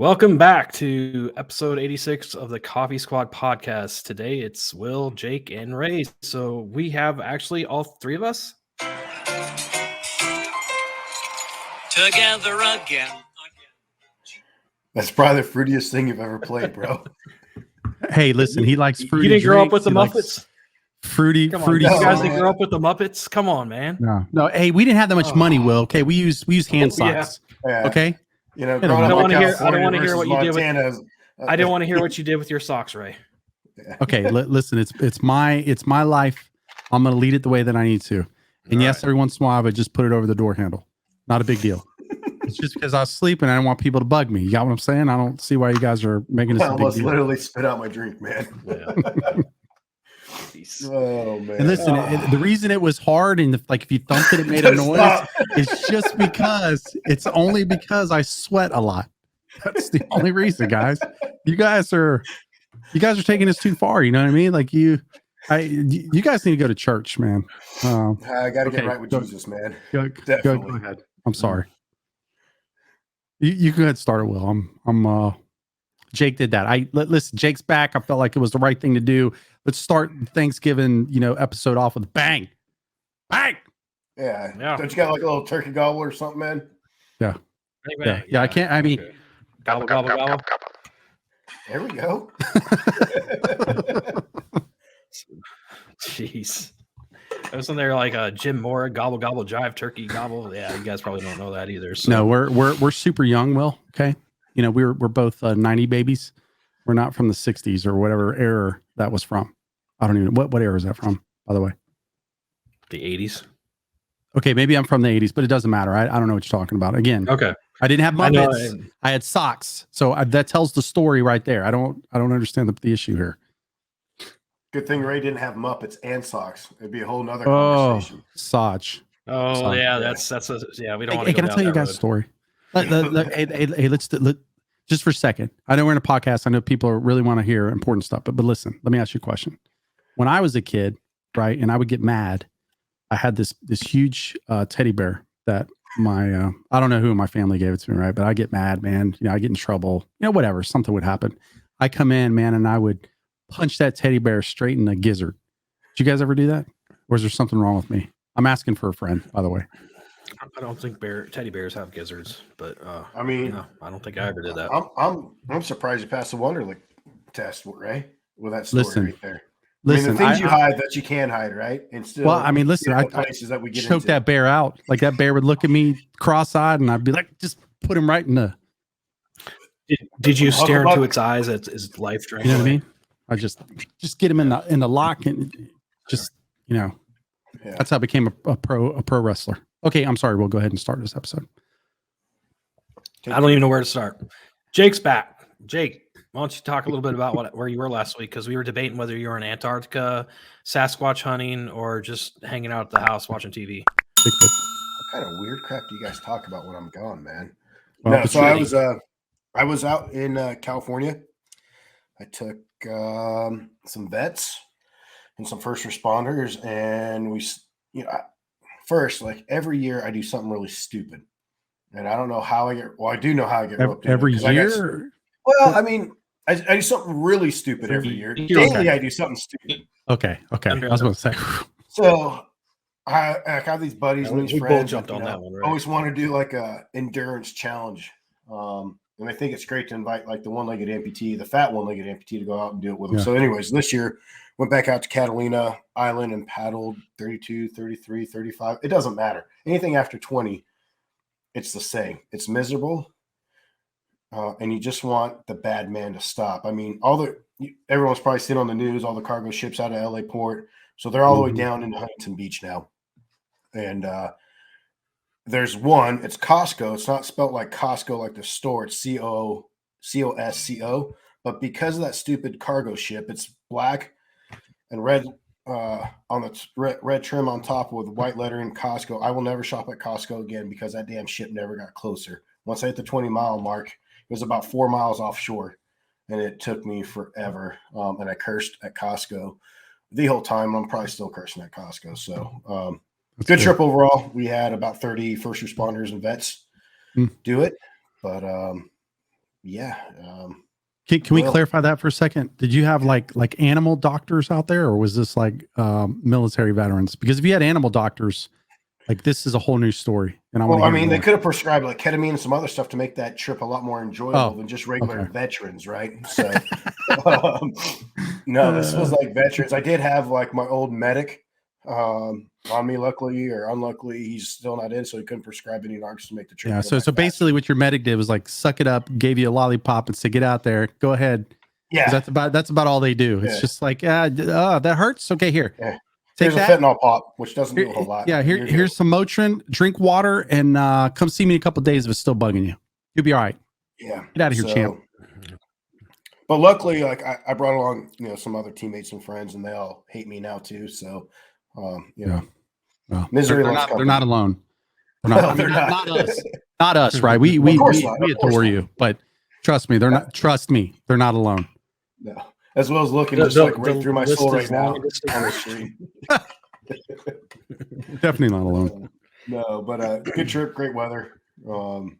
Welcome back to episode 86 of the Coffee Squad podcast. Today it's Will, Jake, and Ray. So we have actually all three of us together again. That's probably the fruitiest thing you've ever played, bro. Hey, listen, he likes fruity. You didn't grow up drinks. with the He likes Muppets? Fruity. Come on, you No, guys man. didn't grow up with the Muppets? Come on, man. No. Hey, we didn't have that much money, Will. Okay, we use hand yeah. socks. Yeah. Okay. You know, I don't growing up wanna in hear- I don't California wanna hear what you did with- Montana is- I didn't want to hear what you did with your socks, Ray. Okay. Listen, it's my life. I'm gonna lead it the way that I need to. And All yes, right. every once in a while, I would just put it over the door handle. Not a big deal. It's just because I was sleeping. I don't want people to bug me. You got what I'm saying? I don't see why you guys are making this I a big almost deal. literally spit out my drink, man. Yeah. Jeez. Oh man. And listen, the reason it was hard and if you thumped it, it made a noise. Stop. It's just because it's only because I sweat a lot. That's the only reason, guys. You guys are taking this too far. You know what I mean? Like you guys need to go to church, man. I got to Okay, get right with go- Jesus, man. Go Definitely. ahead. I'm sorry. You go ahead and start it, Will. I'm Jake did that. Listen, Jake's back. I felt like it was the right thing to do. Let's start Thanksgiving, episode off with a bang. Bang. Yeah. Yeah. Don't you got like a little turkey gobble or something, man? Yeah. I can't. I mean, Okay. Gobble, gobble, gobble. There we go. Jeez. Wasn't there like a Jim Moore gobble, gobble, jive, turkey, gobble? Yeah, you guys probably don't know that either. So. no, we're super young, Will. Okay. We're both 90 babies. We're not from the 60s or whatever era that was from. I don't even know. What era is that from, by the way? The 80s. Okay, maybe I'm from the 80s, but it doesn't matter. I don't know what you're talking about. Again, Okay. I didn't have I know, Muppets. I had socks. So that tells the story right there. I don't understand the issue here. Good thing Ray didn't have Muppets and socks. It'd be a whole nother Oh, conversation. Sach. Oh, Sorry. yeah, that's yeah, we don't want Hey, to can go I tell you down guys a story? Hey, let's just for a second. I know we're in a podcast. I know people really want to hear important stuff, but listen, let me ask you a question. When I was a kid, right, and I would get mad, I had this huge teddy bear that my I don't know who in my family gave it to me, right? But I get mad, man. I get in trouble. Whatever, something would happen. I come in, man, and I would punch that teddy bear straight in the gizzard. Did you guys ever do that? Or is there something wrong with me? I'm asking for a friend, by the way. I don't think teddy bears have gizzards, but I mean, no, I don't think I ever did that. I'm surprised you passed the Wonderlic test, Ray, with that story Listen, right there. Listen, the things you hide that you can hide, right? And still, well, I mean, listen, I places that we get choked into. that bear out. Like that bear would look at me cross-eyed, and I'd be like, just put him right in the. Did you Uncle stare into Buck. its eyes as his life drained You know what I away? mean? I just get him in the lock and just Yeah. that's how I became a pro wrestler. Okay, I'm sorry. We'll go ahead and start this episode. I don't even know where to start. Jake's back. Jake, why don't you talk a little bit about where you were last week? Because we were debating whether you were in Antarctica, Sasquatch hunting, or just hanging out at the house watching TV. Bigfoot. What kind of weird crap do you guys talk about when I'm gone, man? Well, No, it's so really- I was out in California. I took some vets and some first responders, and we, first, like every year I do something really stupid, and I don't know how I get. Well, I do know how I get roped in. every 'Cause I got- year. well, I mean, I do something really stupid every year. Okay. Daily, I do something stupid. Okay. I was going to say. So I have these buddies and these We both friends jumped that, on that one, right? always want to do like a endurance challenge. And I think it's great to invite like the one-legged amputee, the fat one-legged amputee, to go out and do it with them. Yeah. So anyways, this year went back out to Catalina Island and paddled 32, 33, 35. It doesn't matter. Anything after 20, it's the same. It's miserable. And you just want the bad man to stop. I mean, everyone's probably seen on the news, all the cargo ships out of LA port. So they're all the way down into Huntington Beach now. And there's one, it's Costco. It's not spelled like Costco, like the store. It's Cosco. But because of that stupid cargo ship, it's black and red on the red trim on top with white lettering Costco. I will never shop at Costco again because that damn ship never got closer. Once I hit the 20-mile mark, it was about 4 miles offshore, and it took me forever. And I cursed at Costco the whole time. I'm probably still cursing at Costco. So good trip overall. We had about 30 first responders and vets do it, but yeah. Can we Well- clarify that for a second? Did you have like animal doctors out there, or was this like military veterans? Because if you had animal doctors, like this is a whole new story. And Well, I mean, they more. could have prescribed like ketamine and some other stuff to make that trip a lot more enjoyable Oh, than just regular okay. veterans, right? So, no, this was like veterans. I did have like my old medic on me, luckily or unluckily, he's still not in, so he couldn't prescribe any narcs to make the trip. Yeah. go So back faster. basically, what your medic did was like suck it up, gave you a lollipop, and said, "Get out there, go ahead." 'Cause Yeah, that's about all they do. It's Yeah. just like, that hurts. Okay, here. Yeah. Take here's that. a fentanyl pop, which doesn't do a whole lot. Yeah, but you're here's some Motrin. Drink water and come see me in a couple of days if it's still bugging you. You'll be all right. good. Yeah, Get out of here, champ. But luckily, like I brought along, some other teammates and friends, and they all hate me now too. So, Well, misery they're loves not. They're not company. alone. They're not. No, I mean, they're not not. us. Not us, right? We Of course not. we Of course adore not. you, but trust me, they're not. Trust me, they're not alone. No, as well as looking The- just the- like right the through my list soul is right now long and distinct. on the screen. Definitely not alone. No, but good trip, great weather. Well,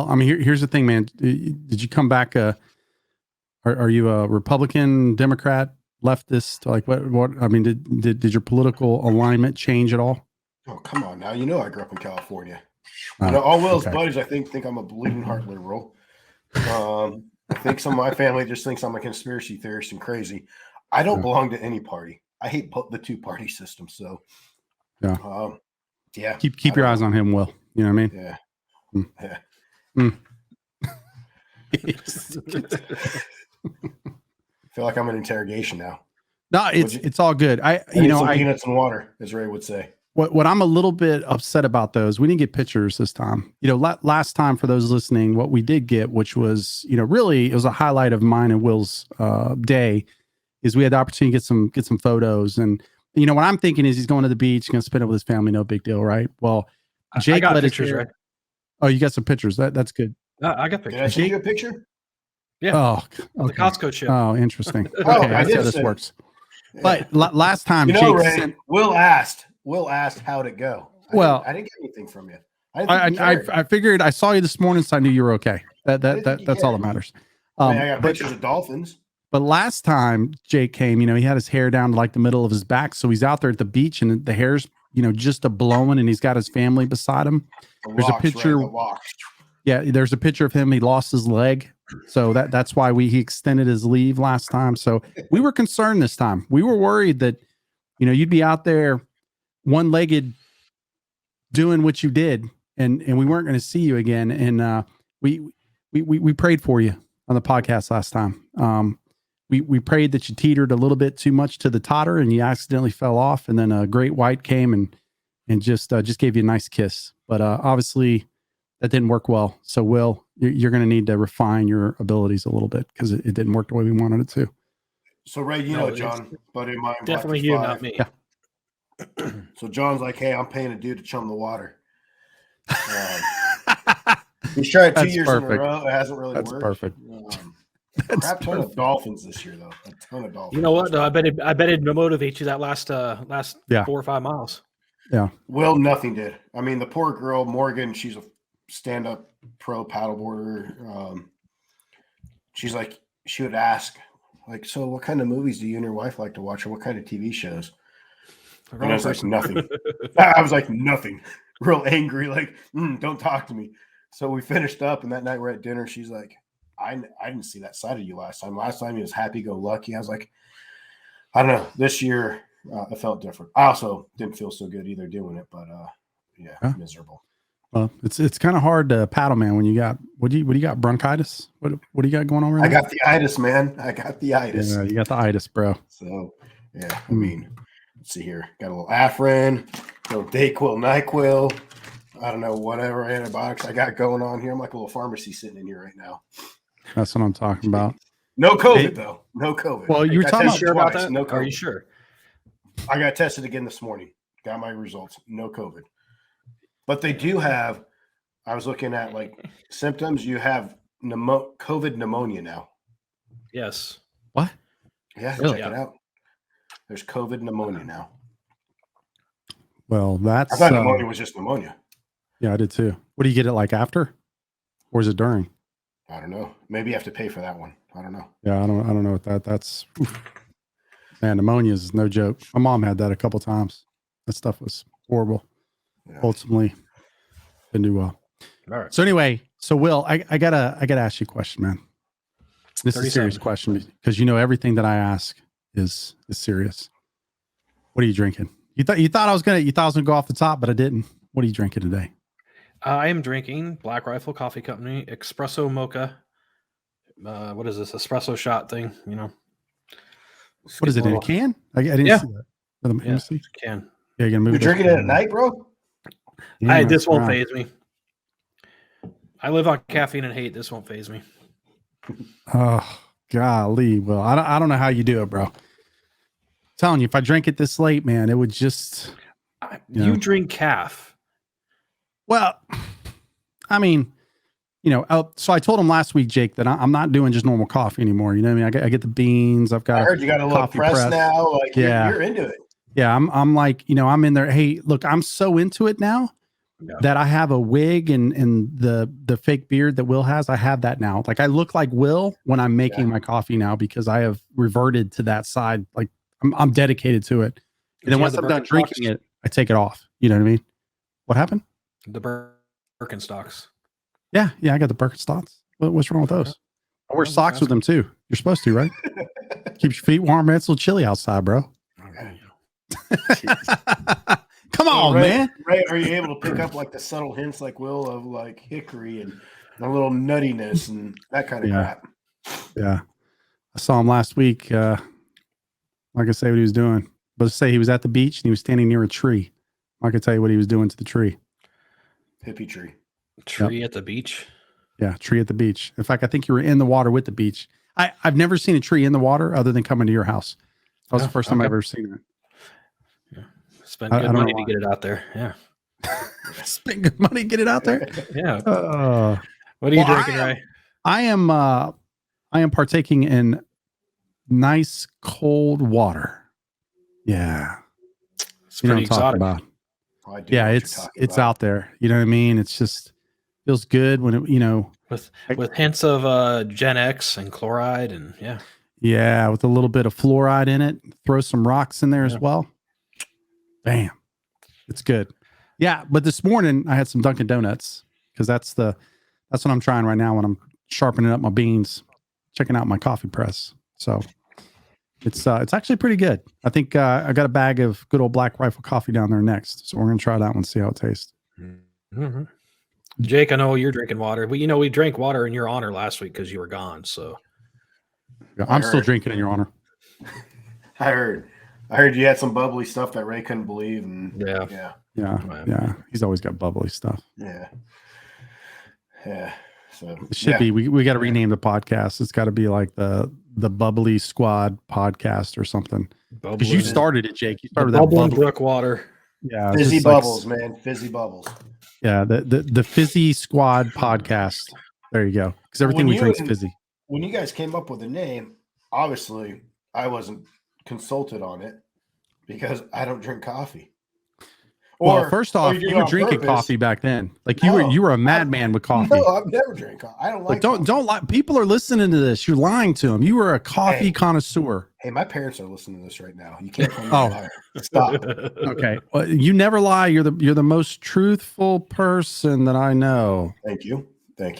I mean, here's the thing, man. Did you come back? Are you a Republican, Democrat, leftist? Like what? I mean, did your political alignment change at all? Oh, come on now. I grew up in California. Oh, All Will's okay. buddies, I think I'm a bleeding heart liberal. I think some of my family just thinks I'm a conspiracy theorist and crazy. I don't Yeah. belong to any party. I hate the two-party system. So, Yeah. yeah. Keep your eyes on him, Will. You know what I mean? Yeah. Mm. Yeah. Mm. I feel like I'm in interrogation now. No, it's all good. I need some peanuts and water, as Ray would say. What I'm a little bit upset about those, we didn't get pictures this time. Last time, for those listening, what we did get, which was, really, it was a highlight of mine and Will's day, is we had the opportunity to get some photos. And what I'm thinking is he's going to the beach, going to spend it with his family, no big deal, right? Well, Jake I got let us pictures, hear- right? Oh, you got some pictures. That's good. I got Did I pictures. send you a picture? Yeah. Oh, The okay. Costco chip. Oh, interesting. Oh, Okay, I that's did how this send- works. Yeah. But last time, Ray, Jake sent, Will asked how'd it go. Well, I didn't get anything from you. I figured I saw you this morning, so I knew you were okay. didn't think you That's all that cared. matters. I got But pictures of dolphins. But last time Jake came, he had his hair down to like the middle of his back. So he's out there at the beach and the hair's, just a blowing, and he's got his family beside him. There's a picture. The locks. Yeah, there's a picture of him. He lost his leg. So that's why he extended his leave last time. So we were concerned this time. We were worried that, you'd be out there one-legged doing what you did and we weren't going to see you again. And we prayed for you on the podcast last time. We prayed that you teetered a little bit too much to the totter and you accidentally fell off. And then a great white came and just gave you a nice kiss. But obviously that didn't work well. So Will, you're going to need to refine your abilities a little bit because it didn't work the way we wanted it to. So Ray, No, John, buddy of mine. Definitely Black you, for not Five. me. Yeah. So John's like, hey, I'm paying a dude to chum the water. He's tried 2 That's years in a perfect. row. It hasn't really That's worked. perfect. A crap ton of dolphins this year, though. A ton of dolphins. You know what? Though I bet it motivate you that last Yeah. 4 or 5 miles. Will, nothing did. I mean, the poor girl, Morgan, she's a stand-up pro paddleboarder. She's like, she would ask, like, so what kind of movies do you and your wife like to watch, or what kind of TV shows? And I was like, nothing. I was like, nothing. Real angry, like, don't talk to me. So we finished up, and that night we're at dinner. She's like, I didn't see that side of you last time. Last time he was happy-go-lucky. I was like, I don't know. This year, it felt different. I also didn't feel so good either doing it, but Yeah. miserable. Well, it's kind of hard to paddle, man, when you got, what do you got? Bronchitis? What do you got going on right I now? got the itis, man. I got the itis. Yeah, you got the itis, bro. So, yeah, I mean, let's see here. Got a little Afrin, a little Dayquil, NyQuil. I don't know, whatever antibiotics I got going on here. I'm like a little pharmacy sitting in here right now. That's what I'm talking about. No COVID, Hey. though. No COVID. Well, you were I got talking tested Sure about twice, that? No Are you COVID. sure? I got tested again this morning. Got my results. No COVID. But they do have, I was looking at like symptoms. You have COVID pneumonia now. Yes. What? Yeah, Really? check it out. There's COVID pneumonia now. Well, I that's thought pneumonia was just pneumonia. yeah, I did too. What do you get it like after? or is it during? I don't know. Maybe you have to pay for that one. I don't know. Yeah, I don't know what that's. Oof. Man, pneumonia is no joke. My mom had that a couple times. That stuff was horrible. Yeah. Ultimately, didn't do well. All right. So anyway, Will, I gotta ask you a question, man. This is a 37. serious question because everything that I ask is serious. What are you drinking? You thought I was gonna go off the top, but I didn't. What are you drinking today? I am drinking Black Rifle Coffee Company Espresso Mocha. What is this espresso shot thing? What is it in a can? I didn't see that. Let me see. Can. Yeah, you're gonna move. You're drinking it at night, bro? Yeah, This won't right. faze me. I live on caffeine and hate. This won't faze me. Oh golly, well, I don't know how you do it, bro. I'm telling you, if I drank it this late, man, it would just. You drink calf. Well, I mean, so I told him last week, Jake, that I'm not doing just normal coffee anymore. You know what I mean? I get the beans. I've got. I heard you got a little press now. Like you're into it. Yeah, I'm like, I'm in there. Hey, look, I'm so into it now that I have a wig and the fake beard that Will has. I have that now. Like I look like Will when I'm making my coffee now because I have reverted to that side. Like I'm dedicated to it. And then once I'm done drinking it, I take it off. You know what I mean? What happened? The Birkenstocks. Yeah, I got the Birkenstocks. What's wrong with those? I wear socks with them too. You're supposed to, right? Keeps your feet warm, man. It's a little chilly outside, bro. Okay. Come on, man. Ray, are you able to pick up like the subtle hints like Will of like hickory and a little nuttiness and that kind of crap? Yeah. I saw him last week. Like I say what he was doing. But say he was at the beach and he was standing near a tree. I can tell you what he was doing to the tree. Hippie tree. Tree at the beach? Yeah, tree at the beach. In fact, I think you were in the water with the beach. I've never seen a tree in the water other than coming to your house. That was the first time I've ever seen it. Yeah. Spend good money to get it out there. Yeah. Spend good money to get it out there? Yeah. What are you drinking, Ray? I am partaking in nice cold water. Yeah. It's pretty exotic. Yeah, it's out there. You know what I mean? It's just feels good when it, with hints of Gen X and chloride and yeah, with a little bit of fluoride in it. Throw some rocks in there as well. Bam, it's good. Yeah, but this morning I had some Dunkin' Donuts because that's what I'm trying right now when I'm sharpening up my beans, checking out my coffee press. So it's actually pretty good. I think I got a bag of good old Black Rifle coffee down there next, so we're gonna try that one, see how it tastes. Mm-hmm. Jake, I know you're drinking water, but we drank water in your honor last week because you were gone. So I'm still drinking in your honor. I heard you had some bubbly stuff that Ray couldn't believe, and yeah. He's always got bubbly stuff. Yeah. So it should be. We got to rename the podcast. It's got to be like the Bubbly Squad podcast or something. Because you started it, Jake. You started that bubbling brook water. Yeah, fizzy bubbles, man. Fizzy bubbles. Yeah, the Fizzy Squad podcast. There you go. Because everything we drink is fizzy. When you guys came up with the name, obviously I wasn't consulted on it because I don't drink coffee. Well, first off, you were drinking coffee back then. Like you were a madman with coffee. No, I've never drank coffee. I don't like. Don't lie. People are listening to this. You're lying to them. You were a coffee connoisseur. Hey, my parents are listening to this right now. You can't call me a liar. Stop. Okay. Well, you never lie. You're the most truthful person that I know. Thank you. But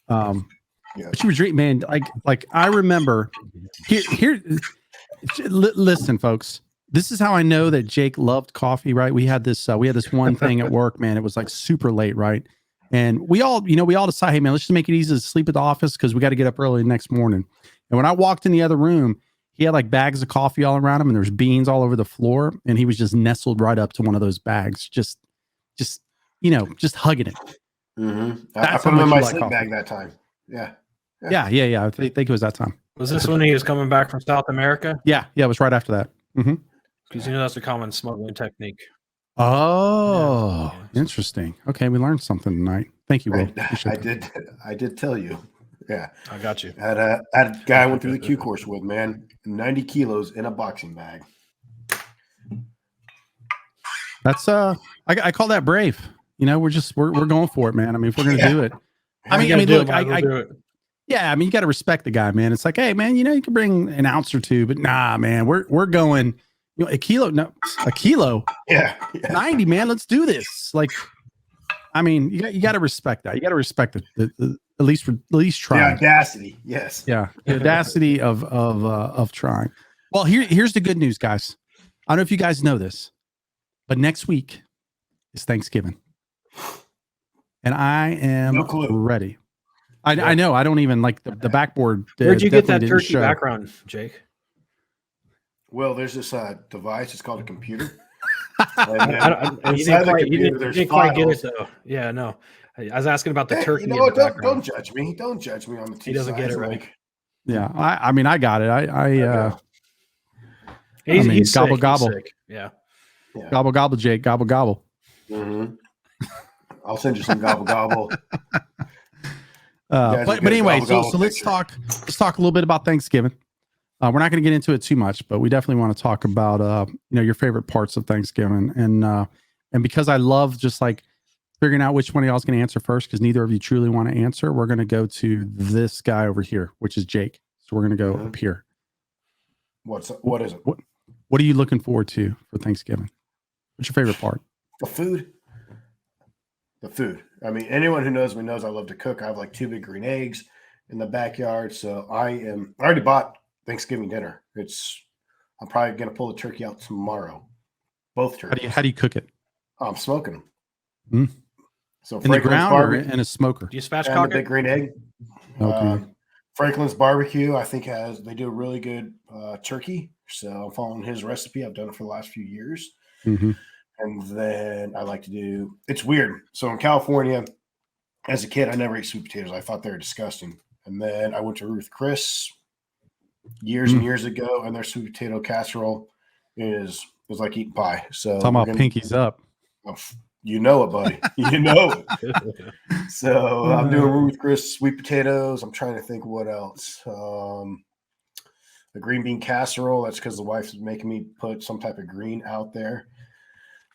you were drinking, man. Like I remember. Here. Listen, folks. This is how I know that Jake loved coffee, right? We had this one thing at work, man. It was like super late, right? And we all decide, hey man, let's just make it easy to sleep at the office because we got to get up early the next morning. And when I walked in the other room, he had like bags of coffee all around him and there's beans all over the floor. And he was just nestled right up to one of those bags, just hugging it. Mm-hmm. I put him in my sleep bag that time. Yeah. I think it was that time. Was this when he was coming back from South America? Yeah. It was right after that. Mm-hmm. Because that's a common smuggling technique. Oh, interesting. Okay, we learned something tonight. Thank you, Will. I did tell you. Yeah, I got you. I had a guy I went through the Q course with, man. 90 kilos in a boxing bag. That's I call that brave. We're going for it, man. I mean, if we're gonna do it, I mean, You gotta do look, it, might as well do it. yeah, I mean, you got to respect the guy, man. It's like, hey, man, you can bring an ounce or two, but nah, man, we're going, a kilo, 90, man. Let's do this. Like, I mean, you got to respect that. You got to respect the at least The trying. audacity, yes. Yeah, the audacity of trying. Well, here's the good news, guys. I don't know if you guys know this, but next week is Thanksgiving, and I am No clue. ready. I know. I don't even like the backboard. Where'd you get definitely that didn't turkey show. background, Jake? Well, there's this device. It's called a computer. You inside didn't the quite, computer, there's get it files. though. Yeah, no. I was asking about the Hey, turkey. you know in what? the background. Don't judge me. Don't judge me on the two He doesn't get sides, it right. like, Yeah, I mean, I got it. know. He's gobble sick. gobble. He's sick. Yeah. Yeah. Gobble gobble, Jake. Gobble gobble. Mhm. I'll send you some gobble gobble. But anyway, so let's talk a little bit about Thanksgiving. We're not going to get into it too much, but we definitely want to talk about your favorite parts of Thanksgiving, and because I love just like figuring out which one of y'all is going to answer first, because neither of you truly want to answer. We're going to go to this guy over here, which is Jake. So we're going to go up here. What is it? What are you looking forward to for Thanksgiving? What's your favorite part? The food. The food. I mean, anyone who knows me knows I love to cook. I have like 2 big green eggs in the backyard. So I already bought Thanksgiving dinner. I'm probably going to pull the turkey out tomorrow. Both turkeys. How do you cook it? I'm smoking them. Hmm. So In the ground or in a smoker? Do you spatchcock and the it? big green egg. Okay. Franklin's Barbecue, I think they do a really good turkey. So I'm following his recipe. I've done it for the last few years. Mm-hmm. And then I like to do, it's weird. So in California, as a kid, I never ate sweet potatoes. I thought they were disgusting. And then I went to Ruth Chris years and years ago, and their sweet potato casserole is like eating pie. So Talking about pinkies up. You know it, buddy. You know it. So I'm doing Ruth Chris sweet potatoes. I'm trying to think what else. The green bean casserole. That's because the wife's making me put some type of green out there.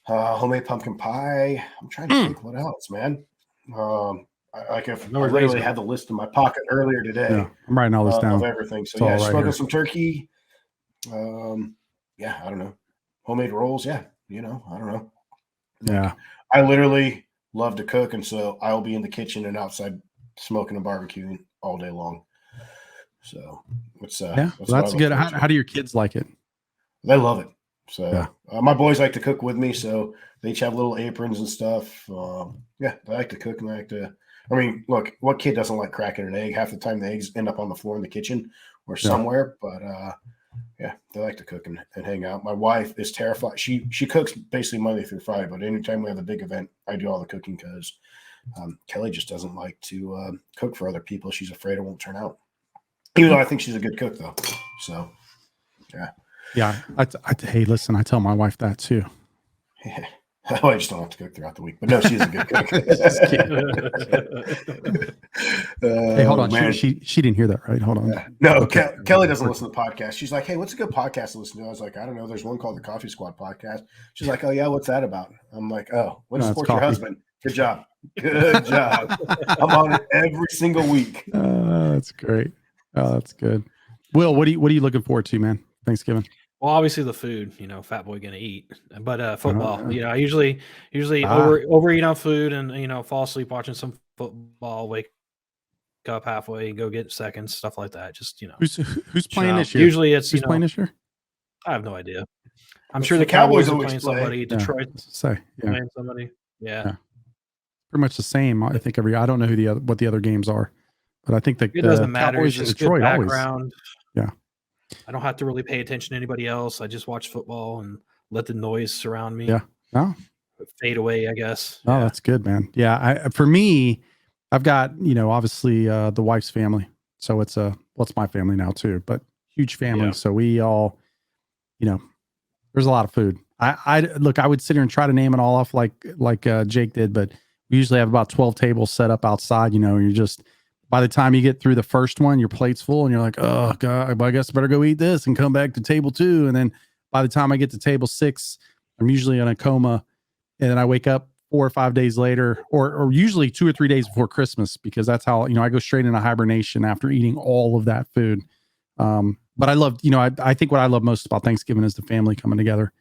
Homemade pumpkin pie. I'm trying to think what else, man. I literally had the list in my pocket earlier today. Yeah, I'm writing all this down of everything. So it's smoking some turkey. I don't know. Homemade rolls. Yeah, I don't know. Yeah, I literally love to cook, and so I'll be in the kitchen and outside smoking and barbecuing all day long. So that's good. How do your kids like it? They love it. So my boys like to cook with me, so they each have little aprons and stuff. They like to cook, and they like to. I mean, look, what kid doesn't like cracking an egg? Half the time, the eggs end up on the floor in the kitchen or somewhere. But they like to cook and hang out. My wife is terrified. She cooks basically Monday through Friday, but anytime we have a big event, I do all the cooking because Kelly just doesn't like to cook for other people. She's afraid it won't turn out. Even though I think she's a good cook, though. So, yeah. Yeah. Hey, listen, I tell my wife that too. I just don't have to cook throughout the week. But no, she's a good cook. Hey, hold on. Man. She didn't hear that, right? Hold on. No, okay. Kelly doesn't listen to the podcast. She's like, hey, what's a good podcast to listen to? I was like, I don't know. There's one called the Coffee Squad podcast. She's like, oh, yeah, what's that about? I'm like, oh, what support your husband? Good job. Good job. I'm on it every single week. That's great. Oh, that's good. Will, what are you looking forward to, man? Thanksgiving. Well, obviously the food, fat boy gonna eat, but football, I usually overeat on food and, fall asleep watching some football, wake up halfway, go get seconds, stuff like that. Just, who's playing this year? Usually it's, who's playing this year? I have no idea. I'm sure the Cowboys are playing somebody. Detroit playing somebody. Yeah. Pretty much the same. I think I don't know what the other games are, but I think it doesn't matter. Cowboys it's just Detroit good background. Yeah. I don't have to really pay attention to anybody else. I just watch football and let the noise surround me. Yeah. No. Fade away, I guess. Oh, that's good, man. Yeah. For me, I've got, obviously the wife's family. So it's my family now too, but huge family. Yeah. So we all, there's a lot of food. I would sit here and try to name it all off like Jake did, but we usually have about 12 tables set up outside, and you're just, by the time you get through the first one, your plate's full and you're like, oh God, I guess I better go eat this and come back to table 2. And then by the time I get to table 6, I'm usually in a coma. And then I wake up 4 or 5 days later, or usually 2 or 3 days before Christmas, because that's how, I go straight into hibernation after eating all of that food. But I love, I think what I love most about Thanksgiving is the family coming together,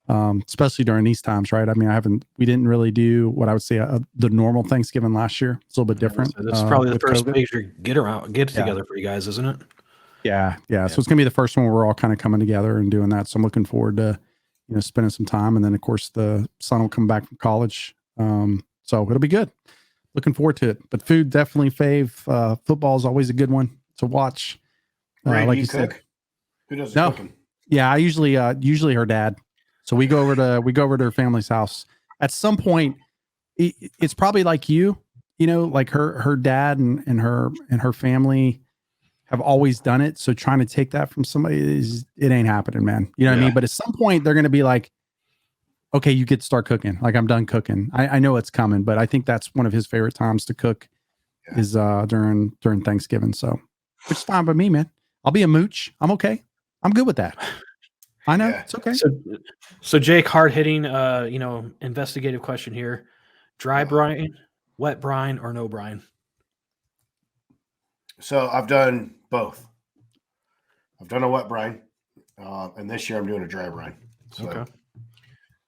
especially during these times, right? I mean, we didn't really do what I would say the normal Thanksgiving last year. It's a little bit different. So this is probably the with first COVID. major get together for you guys, isn't it? Yeah. So it's gonna be the first one where we're all kind of coming together and doing that. So I'm looking forward to, spending some time. And then of course the son will come back from college. So it'll be good. Looking forward to it. But food definitely fave. Football is always a good one to watch. Ray, Like do you you said. cook? Who does the No. cooking? Yeah, I usually her dad. So we go over to her family's house. At some point, it's probably like like her dad and her family have always done it. So trying to take that from somebody it ain't happening, man. You know what I mean? But at some point they're gonna be like, okay, you get to start cooking. Like, I'm done cooking. I know it's coming, but I think that's one of his favorite times to cook is during Thanksgiving. So, which is fine by me, man. I'll be a mooch. I'm okay. I'm good with that. I know it's okay. So Jake, hard hitting, investigative question here: dry brine, wet brine, or no brine? So I've done both. I've done a wet brine, and this year I'm doing a dry brine. So, okay.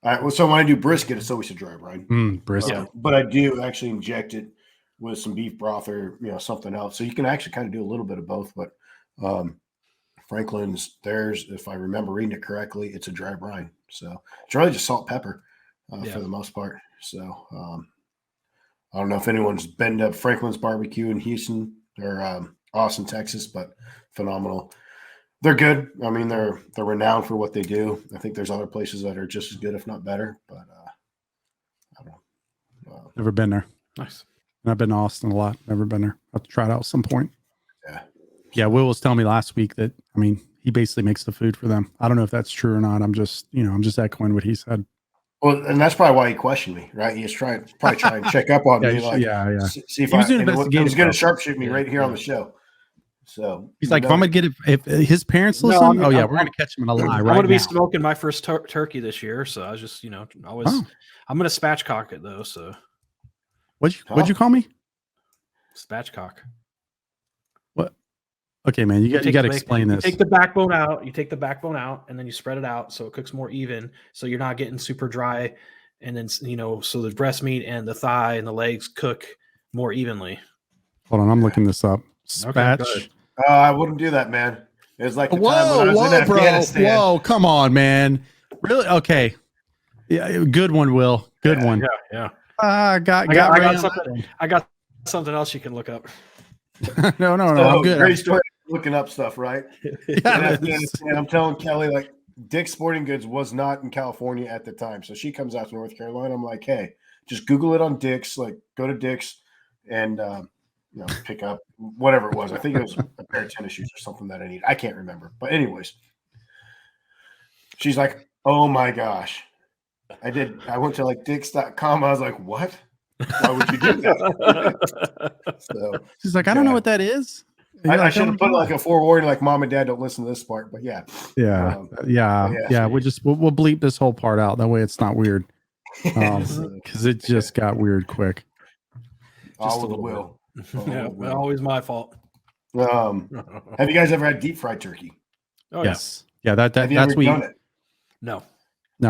All right. Well, so when I do brisket, it's always a dry brine. Brisket. But I do actually inject it with some beef broth or something else. So you can actually kind of do a little bit of both. But Franklin's, theirs, if I remember reading it correctly, it's a dry brine. So it's really just salt, pepper for the most part. So I don't know if anyone's been to Franklin's Barbecue in Houston or Austin, Texas, but phenomenal. They're good. I mean, they're renowned for what they do. I think there's other places that are just as good, if not better. But I don't know. Never been there. Nice. And I've been to Austin a lot. Never been there. I'll have to try it out at some point. Yeah. Yeah. Will was telling me last week that, he basically makes the food for them. I don't know if that's true or not. I'm just echoing what he said. Well, and that's probably why he questioned me, right? He was probably trying to check up on me, like, see if he was he was going to stuff. sharpshoot me right here on the show. So he's like, if I'm gonna get it, if his parents listen, we're gonna catch him in a lie. I'm gonna be smoking my first turkey this year, so I was just, always. Oh. I'm gonna spatchcock it though. So what'd you call me? Spatchcock. What? Okay, man, you got to explain this. You take the backbone out, and then you spread it out so it cooks more even. So you're not getting super dry, and then so the breast meat and the thigh and the legs cook more evenly. Hold on, I'm looking this up. Spatch. Okay, I wouldn't do that, man. It was like the time when I was in Afghanistan. Whoa, come on, man. Really? Okay. Yeah, good one, Will. Good one. Yeah. I got something. I got something else you can look up. No, I'm good. Great story. Looking up stuff, right? Yeah, I'm telling Kelly, like, Dick's Sporting Goods was not in California at the time. So she comes out to North Carolina. I'm like, hey, just Google it on Dick's. Like, go to Dick's and pick up whatever it was. I think it was a pair of tennis shoes or something that I need. I can't remember. But anyways, she's like, oh my gosh. I went to like Dicks.com. I was like, what? Why would you do that? So she's like, I don't know what that is. I should have put like a forewarning, like, mom and dad don't listen to this part, but yeah. We'll bleep this whole part out. That way it's not weird. Because it just got weird quick. All of the will. Always my fault. Have you guys ever had deep fried turkey? Oh, yes. Yeah, have you that's ever done it? No.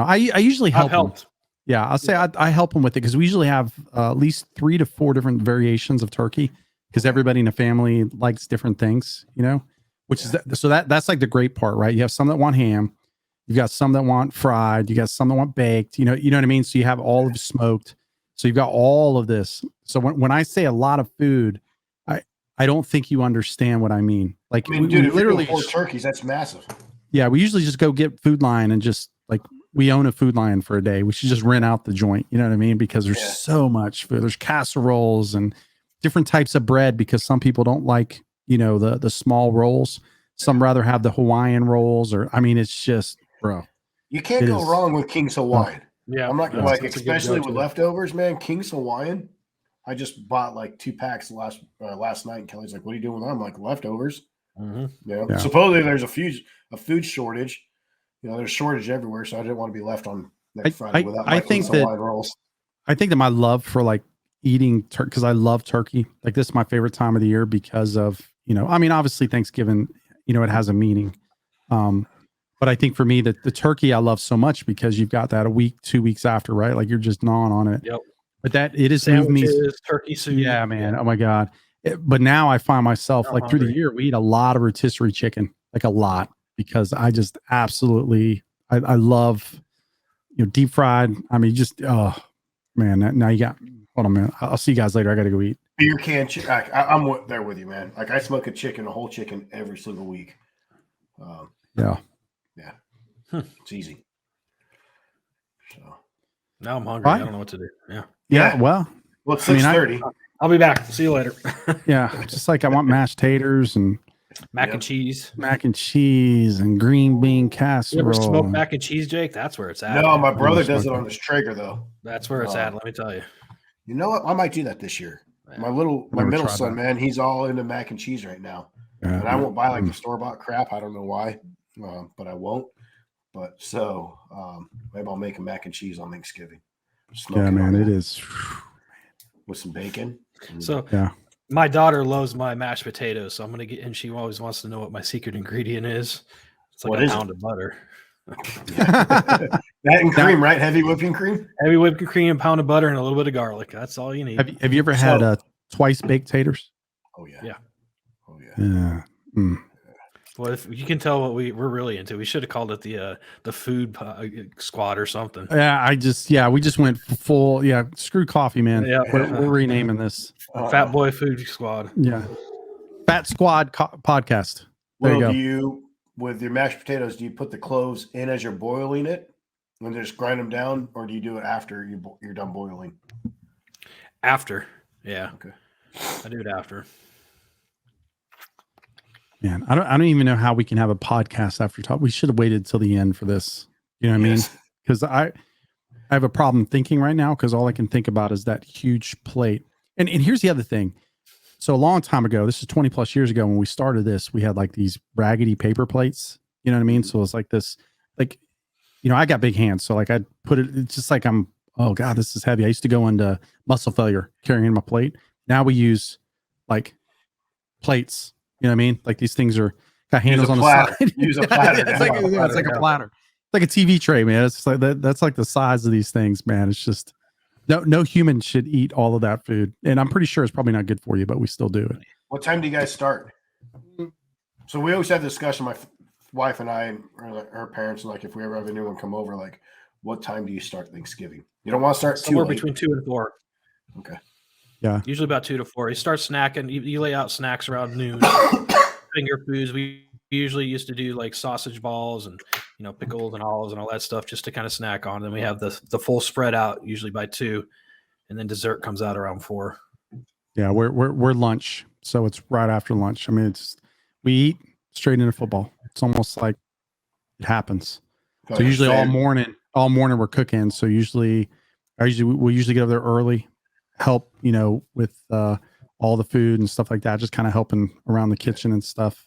I usually help them. helped. Yeah, I'll say I help them with it because we usually have at least 3 to 4 different variations of turkey because everybody in the family likes different things, which is that's like the great part, right? You have some that want ham, you've got some that want fried, you got some that want baked, you know what I mean? So you have all of smoked. So you've got all of this. So when I say a lot of food, I don't think you understand what I mean. Like, I mean, dude, literally 4 turkeys, that's massive. Yeah, we usually just go get Food Lion and just like we own a Food Lion for a day. We should just rent out the joint. You know what I mean? Because there's so much food. There's casseroles and different types of bread because some people don't like, the small rolls. Some rather have the Hawaiian rolls it's just, bro. You can't go wrong with King's Hawaiian. Yeah. I'm not like, especially with leftovers, man. King's Hawaiian. I just bought like 2 packs last night, and Kelly's like, "What are you doing with them?" I'm like, "Leftovers." Mm-hmm. Supposedly there's a food shortage. There's a shortage everywhere, so I didn't want to be left on next Friday without my King's Hawaiian rolls. I think that my love for like eating turkey, because I love turkey. Like this is my favorite time of the year because of, I mean, obviously Thanksgiving, it has a meaning. But I think for me that the turkey I love so much because you've got that a week, 2 weeks after, right? Like you're just gnawing on it. Yep. But that it has moved me. Sandwiches, turkey soup. Yeah, man. Oh my God. But now I find myself I'm like through the hungry. year, we eat a lot of rotisserie chicken, like a lot, because I just absolutely, I love, deep fried. I mean, just, oh man, now you got, hold on, man. I'll see you guys later. I got to go eat. Beer can chicken. I'm there with you, man. Like I smoke a whole chicken every single week. Yeah. It's easy. So Now I'm hungry. Fine. I don't know what to do. Yeah. Yeah. Well, it's I mean, 6:30. I'll be back. See you later. yeah. Just like I want mashed taters and Mac and cheese. and green bean casserole. You ever smoke mac and cheese, Jake? That's where it's at. No, man. my brother does it smoke on his Traeger though. That's where it's at. Let me tell you. You know what? I might do that this year. My Never middle tried son, that. man, he's all into mac and cheese right now. Yeah. And I won't buy like the store-bought crap. I don't know why, but I won't. But so maybe I'll make a mac and cheese on Thanksgiving. Yeah, man, it is. With some bacon. So Yeah. my daughter loves my mashed potatoes, so I'm gonna get. And she always wants to know what my secret ingredient is. It's like What a is pound of butter, that and cream, right? Heavy whipping cream. heavy whipped cream, pound of butter, and a little bit of garlic. That's all you need. Have you ever had twice baked taters? Oh yeah. Yeah. Oh yeah. Yeah. Mm. Well, if you can tell what we're really into, we should have called it the food squad or something. Yeah, we just went full. Yeah, screw coffee, man. Yeah. We're renaming this. Fat Boy Food Squad. Yeah, Fat Squad podcast. There Well, you go. With your mashed potatoes, do you put the cloves in as you're boiling it and just grind them down, or do you do it after you're done boiling? After, yeah. Okay. I do it after. Man, I don't even know how we can have a podcast after talk. We should have waited till the end for this. You know what I mean? Because I have a problem thinking right now because all I can think about is that huge plate. And here's the other thing. So a long time ago, this is 20 plus years ago when we started this, we had like these raggedy paper plates. You know what I mean? So it's like this, like, I got big hands. So like I'd put it's just like oh God, this is heavy. I used to go into muscle failure carrying my plate. Now we use like plates. You know what I mean? Like these things are got handles on the side. Use a platter. It's like a platter. It's like a TV tray, man. It's like that's like the size of these things, man. It's just no human should eat all of that food. And I'm pretty sure it's probably not good for you, but we still do it. What time do you guys start? So we always have the discussion, my wife and I, and her parents, like if we ever have anyone come over, like what time do you start Thanksgiving? You don't want to start Somewhere too late. between 2 and 4. Okay. Yeah. Usually about 2 to 4. You start snacking. You lay out snacks around noon. Finger foods. We usually used to do like sausage balls and pickles and olives and all that stuff just to kind of snack on. Then we have the full spread out usually by 2, and then dessert comes out around 4. Yeah, we're lunch, so it's right after lunch. I mean, we eat straight into football. It's almost like it happens. So usually all morning we're cooking. So we usually get over there early, help with all the food and stuff like that, just kind of helping around the kitchen and stuff.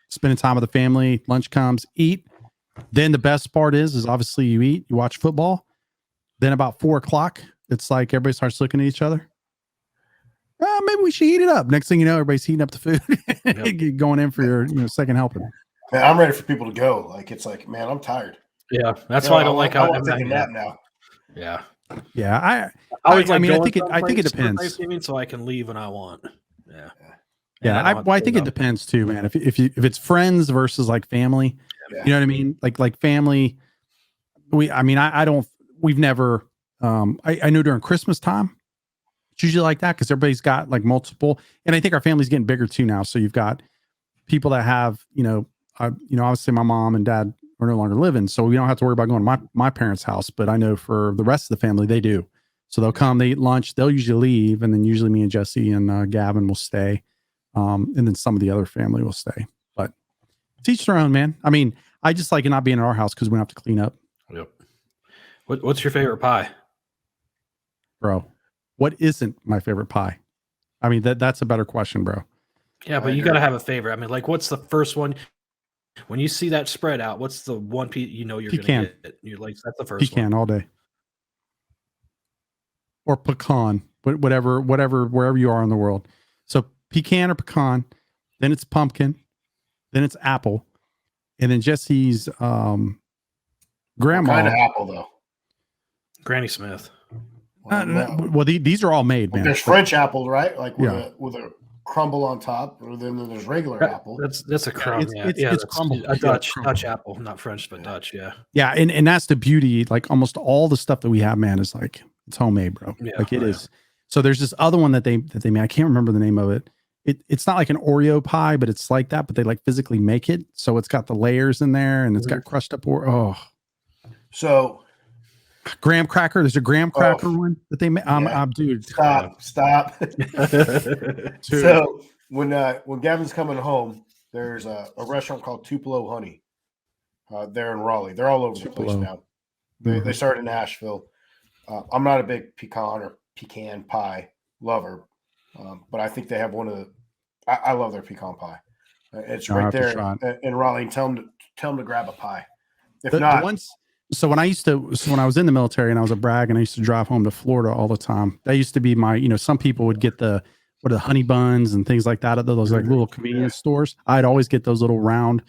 Spending time with the family. Lunch comes, eat. Then the best part is obviously you eat, you watch football. Then about 4:00, it's like everybody starts looking at each other. Maybe we should heat it up. Next thing you know, everybody's heating up the food, going in for your second helping. Man, I'm ready for people to go. Like it's like, man, I'm tired. Yeah, that's why I don't like how I'm taking a nap now. Yeah. Yeah, I think it depends. Thanksgiving, so I can leave when I want. Yeah. Yeah, I think it depends too, man. If it's friends versus like family, you know what I mean? Like family, we've never I know during Christmas time, it's usually like that because everybody's got like multiple, and I think our family's getting bigger too now. So you've got people that have, obviously my mom and dad are no longer living, so we don't have to worry about going to my parents' house. But I know for the rest of the family, they do. So they'll come, they eat lunch, they'll usually leave, and then usually me and Jesse and Gavin will stay, and then some of the other family will stay. But teach their own, man. I mean, I just like it not being in our house because we don't have to clean up. Yep. What's your favorite pie, bro? What isn't my favorite pie? I mean, that's a better question, bro. Yeah, but you got to have a favorite. I mean, like, what's the first one? When you see that spread out, what's the one piece you're going to get? You're like, that's the first Pecan one. all day. or pecan, whatever, wherever you are in the world. So pecan or pecan, then it's pumpkin, then it's apple, and then Jesse's grandma. What kind of apple though? Granny Smith. Well, these are all made, man. There's French apple, right? Like with a crumble on top, or then there's regular apple. That's a crumb. It's crumble. A Dutch apple, not French, but Dutch. Yeah. Yeah, and that's the beauty. Like almost all the stuff that we have, man, is like it's homemade, bro. Yeah, like it is. So there's this other one that they made. I can't remember the name of it. It's not like an Oreo pie, but it's like that. But they like physically make it, so it's got the layers in there, and it's got crushed up So graham cracker. There's a graham cracker one that they make. Dude, stop. So when Gavin's coming home, there's a restaurant called Tupelo Honey. There in Raleigh. They're all over the place now. They started in Nashville. I'm not a big pecan pie lover, but I think they have one of the. I love their pecan pie. It's right there in Raleigh. Tell them to grab a pie. If not. So when I was in the military and I was a brag and I used to drive home to Florida all the time, that used to be my, some people would get the honey buns and things like that at those like little convenience stores. I'd always get those little round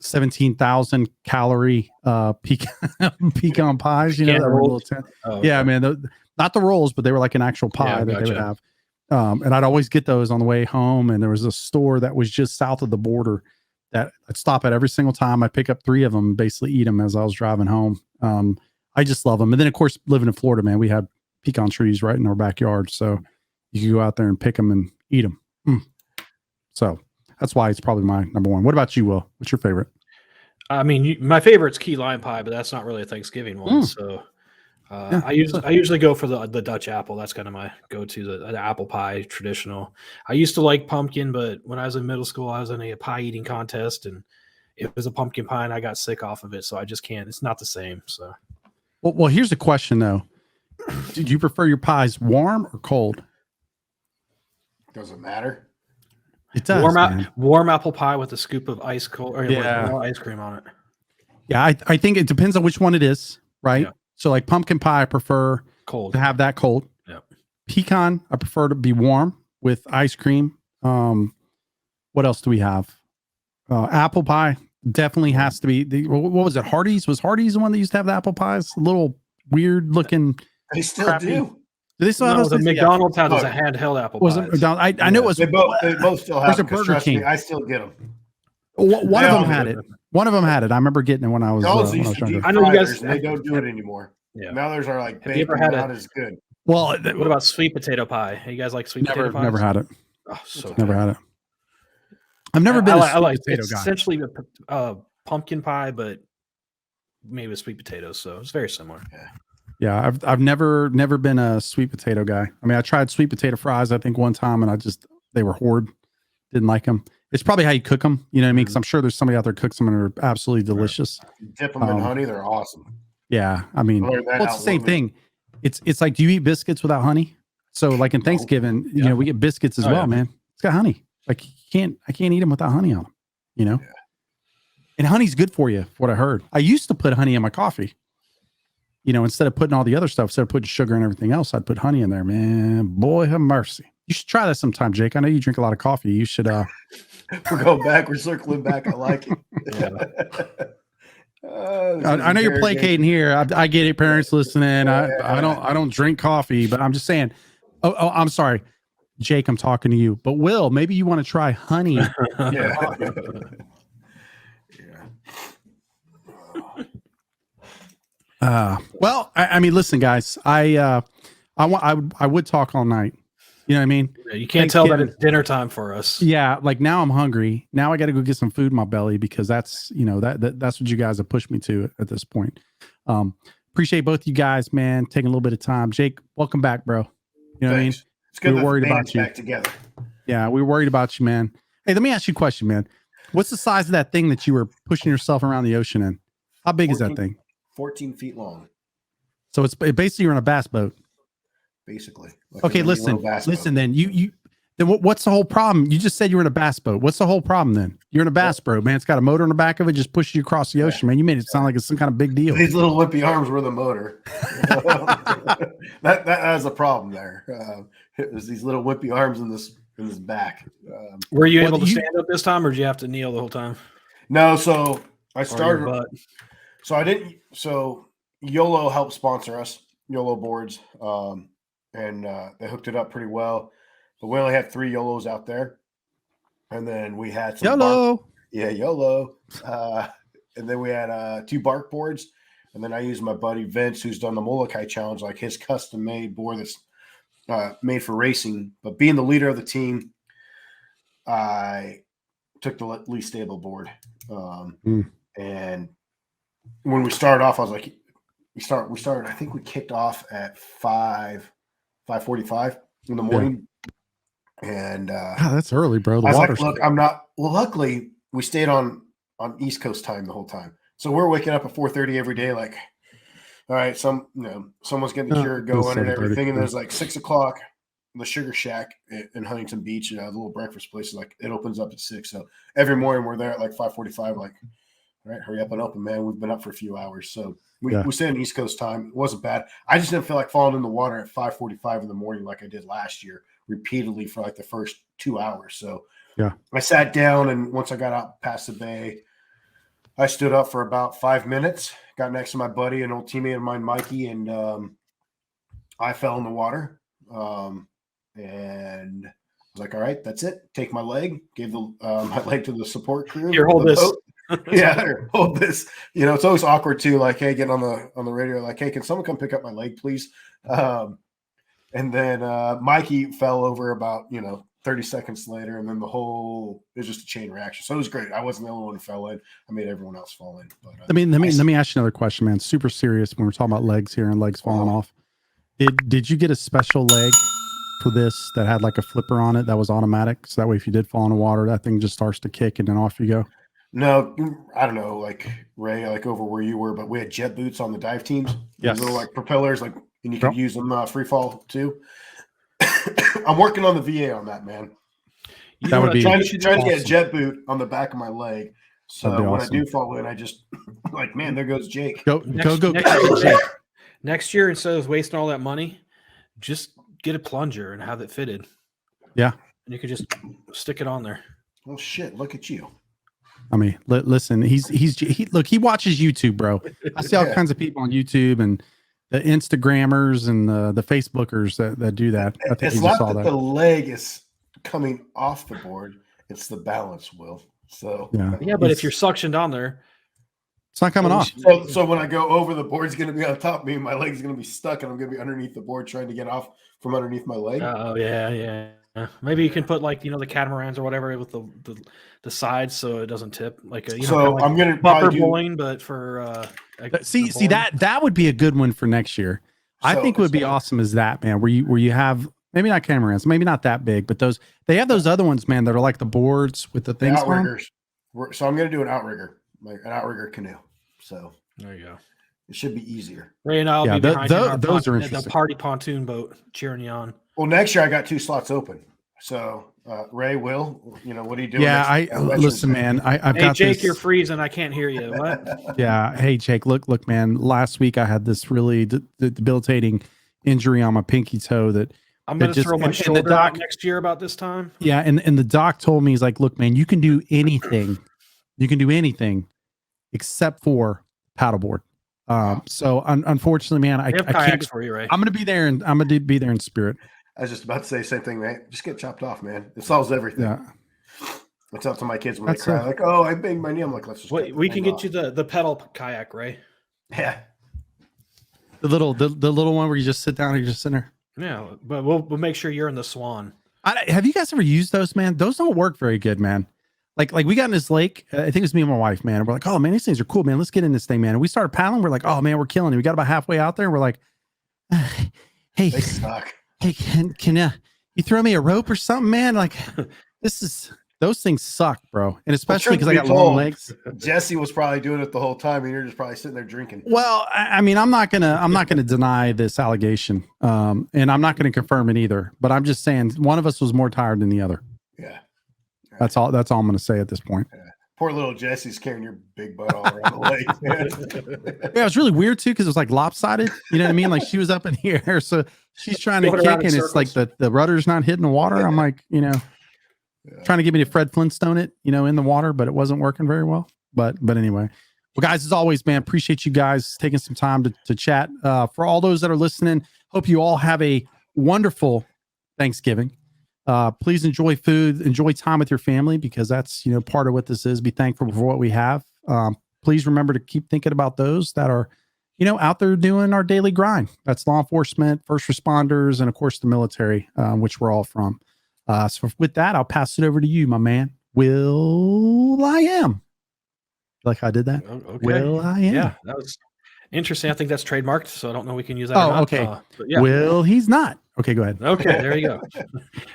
17,000 calorie pecan pies, that were a little yeah, man, not the rolls, but they were like an actual pie that they would have. And I'd always get those on the way home. And there was a store that was just south of the border that I'd stop at every single time. I'd pick up 3 of them and basically eat them as I was driving home. I just love them. And then, of course, living in Florida, man, we had pecan trees right in our backyard. So you could go out there and pick them and eat them. So that's why it's probably my number one. What about you, Will? What's your favorite? I mean, my favorite's key lime pie, but that's not really a Thanksgiving one. So I usually go for the Dutch apple. That's kind of my go-to, the apple pie traditional. I used to like pumpkin, but when I was in middle school, I was in a pie eating contest, and it was a pumpkin pie, and I got sick off of it. So I just can't. It's not the same. So, well, here's the question though: do you prefer your pies warm or cold? Doesn't matter. It does. Warm apple pie with a scoop of ice cold or ice cream on it. Yeah, I think it depends on which one it is, right? Yeah. So like pumpkin pie, I prefer cold to have that cold. Yeah. Pecan, I prefer to be warm with ice cream. What else do we have? Apple pie definitely has to be. What was it? Hardee's? Was Hardee's the one that used to have the apple pies? A little weird looking. They still do. Do they still have those? McDonald's has a handheld apple pie. I know it was. They both still have. There's a Burger King. I still get them. One of them had it. One of them had it. I remember getting it when I was younger. I know you guys. They don't do it anymore. Yeah. Now theirs are like baked and not as good. Well, what about sweet potato pie? You guys like sweet potato pie? Never had it. Oh, so never had it. I've never been a sweet potato guy. Essentially a pumpkin pie, but made with sweet potatoes. So it's very similar. Yeah, I've never been a sweet potato guy. I mean, I tried sweet potato fries, I think, one time, and they were horrid. Didn't like them. It's probably how you cook them. You know what I mean? Because I'm sure there's somebody out there cooks them and they're absolutely delicious. Dip them in honey, they're awesome. Yeah, I mean, it's the same thing. It's like, do you eat biscuits without honey? So, like in Thanksgiving, we get biscuits as well, man. It's got honey. Like I can't eat them without honey on them. Yeah. And honey's good for you. What I heard. I used to put honey in my coffee. Instead of putting all the other stuff, instead of putting sugar and everything else, I'd put honey in there. Man, boy, have mercy. You should try that sometime, Jake. I know you drink a lot of coffee. You should. We're going back. We're circling back. I like it. I know you're placating here. I get it, parents listening. I don't drink coffee, but I'm just saying. Oh, I'm sorry, Jake. I'm talking to you. But Will, maybe you want to try honey. Well, I mean, listen, guys. I would talk all night. You know what I mean? You can't tell that it's dinner time for us. Yeah, like now I'm hungry. Now I got to go get some food in my belly because that's that's what you guys have pushed me to at this point. Appreciate both you guys, man, taking a little bit of time. Jake, welcome back, bro. You know what I mean? It's good. We were worried about you. Back together. Yeah, we were worried about you, man. Hey, let me ask you a question, man. What's the size of that thing that you were pushing yourself around the ocean in? How big is that thing? 14 feet long. So it's basically you're on a bass boat. Basically. Like okay, listen. Then you Then what's the whole problem? You just said you were in a bass boat. What's the whole problem then? You're in a bass boat, man. It's got a motor on the back of it, just pushes you across the ocean, man. You made it sound like it's some kind of big deal. These little wimpy arms were the motor. that was a problem there. It was these little wimpy arms in this back. Were you able to stand up this time, or did you have to kneel the whole time? No, so I started. So I didn't. So YOLO helped sponsor us, YOLO boards, and they hooked it up pretty well. But we only had 3 YOLOs out there, and then we had some YOLO. YOLO. And then we had 2 bark boards, and then I used my buddy Vince, who's done the Molokai Challenge, like his custom-made board that's made for racing. But being the leader of the team, I took the least stable board. And when we started off, I was like, we started. I think we kicked off at 5:45 in the morning. Yeah. And that's early, bro. I was like, look, I'm not. Well, luckily we stayed on East Coast time the whole time, so we're waking up at 4:30 every day. Like, all right, someone's getting the cure going and everything. And there's like 6 o'clock, the Sugar Shack in Huntington Beach, the little breakfast place, like it opens up at 6. So every morning we're there at like 5:45. Like, all right, hurry up and open, man. We've been up for a few hours, so we stayed on East Coast time. It wasn't bad. I just didn't feel like falling in the water at 5:45 in the morning like I did last year, repeatedly for like the first 2 hours. So I sat down, and once I got out past the bay, I stood up for about 5 minutes, got next to my buddy, an old teammate of mine, Mikey, and I fell in the water. And I was like, all right, that's it. Take my leg, gave my leg to the support crew. Here, hold this. Hold this. You know, it's always awkward too. Like, hey, get on the radio. Like, hey, can someone come pick up my leg, please? And then Mikey fell over about 30 seconds later, and then it was just a chain reaction. So it was great. I wasn't the only one who fell in. I made everyone else fall in. But let me ask you another question, man. Super serious when we're talking about legs here and legs falling off. Did you get a special leg for this that had like a flipper on it that was automatic? So that way, if you did fall in the water, that thing just starts to kick and then off you go. No, I don't know, like Ray, like over where you were, but we had jet boots on the dive teams. Yes. Little like propellers, like, and you could use them free fall too. I'm working on the VA on that, man. That would be trying to get a jet boot on the back of my leg. So when I do fall in, I just like, man, there goes Jake. Go. Jake. Next year, instead of wasting all that money, just get a plunger and have it fitted. Yeah. And you can just stick it on there. Oh shit! Look at you. I mean, listen, he watches YouTube, bro. I see all kinds of people on YouTube and the Instagrammers and the Facebookers that do that. I think it's not that the leg is coming off the board; it's the balance, Will. So but if you're suctioned on there, it's not coming off. So when I go over, the board's going to be on top of me, and my leg's going to be stuck, and I'm going to be underneath the board trying to get off from underneath my leg. Oh yeah. Maybe you can put like the catamarans or whatever with the sides so it doesn't tip. Like I'm going to bumper bowling, but for see that would be a good one for next year. I think would be awesome as that, man. Where you have maybe not catamarans, maybe not that big, but they have those other ones, man, that are like the boards with the things. Outriggers. So I'm going to do an outrigger, like an outrigger canoe. So there you go. It should be easier. Ray and I'll be behind those are interesting. The party pontoon boat cheering you on. Well, next year I got 2 slots open. So Ray, Will, what are you doing? Yeah, listen, man. I've got Jake, you're freezing. I can't hear you. What? Yeah. Hey, Jake. Look, man. Last week I had this really debilitating injury on my pinky toe that I'm going to throw my shoulder out next year about this time. Yeah, and the doc told me, he's like, look, man, you can do anything. You can do anything except for paddleboard. So unfortunately, man, I can't for you, Ray. I'm going to be there, and I'm going to be there in spirit. I was just about to say the same thing, man. Just get chopped off, man. It solves everything. Yeah. I tell to my kids when they cry, like, "Oh, I banged my knee." I'm like, "Let's just." We can get you the pedal kayak, Ray. Yeah. The little one where you just sit down and you're just sitting there. Yeah, but we'll make sure you're in the Swan. Have you guys ever used those, man? Those don't work very good, man. Like we got in this lake. I think it was me and my wife, man. And we're like, "Oh man, these things are cool, man. Let's get in this thing, man." And we started paddling. We're like, "Oh man, we're killing it." We got about halfway out there, and we're like, "Hey, they suck. Hey, can you throw me a rope or something, man? Like this is Those things suck, bro. And especially truth because I be got long told, legs. Jesse was probably doing it the whole time, and you're just probably sitting there drinking. Well, I mean, I'm not gonna deny this allegation, and I'm not gonna confirm it either. But I'm just saying one of us was more tired than the other. Yeah, That's all. That's all I'm gonna say at this point. yeah. Poor little Jesse's carrying your big butt all around the lake. Man. Yeah, it was really weird too because it was like lopsided. You know what I mean? Like she was up in the air, so she's trying to Going kick, around in and it's like the rudder's not hitting the water. I'm like, trying to get me to Fred Flintstone it, in the water, but it wasn't working very well. But anyway, well, guys, as always, man, appreciate you guys taking some time to chat. For all those that are listening, hope you all have a wonderful Thanksgiving. Please enjoy food, enjoy time with your family, because that's, part of what this is. Be thankful for what we have. Please remember to keep thinking about those that are, out there doing our daily grind. That's law enforcement, first responders, and of course the military, which we're all from. So with that, I'll pass it over to you, my man. Will I am. Like I did that? Okay. Will I am. Yeah, that was interesting. I think that's trademarked, so I don't know we can use that. Oh, or not. okay. But yeah. Will he's not. Okay, go ahead. Okay, there you go.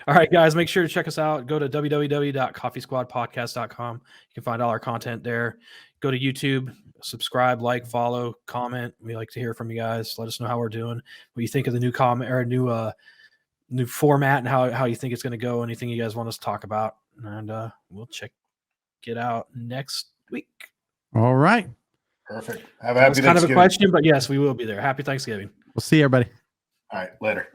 All right, guys, make sure to check us out. Go to www.coffeesquadpodcast.com. You can find all our content there. Go to YouTube, subscribe, like, follow, comment. We like to hear from you guys. Let us know how we're doing. What you think of the new comment or new format, and how you think it's going to go. Anything you guys want us to talk about, and we'll check it out next week. All right. Perfect. Have a That happy was kind of a Thanksgiving. question, but yes, we will be there. Happy Thanksgiving. We'll see everybody. All right, later.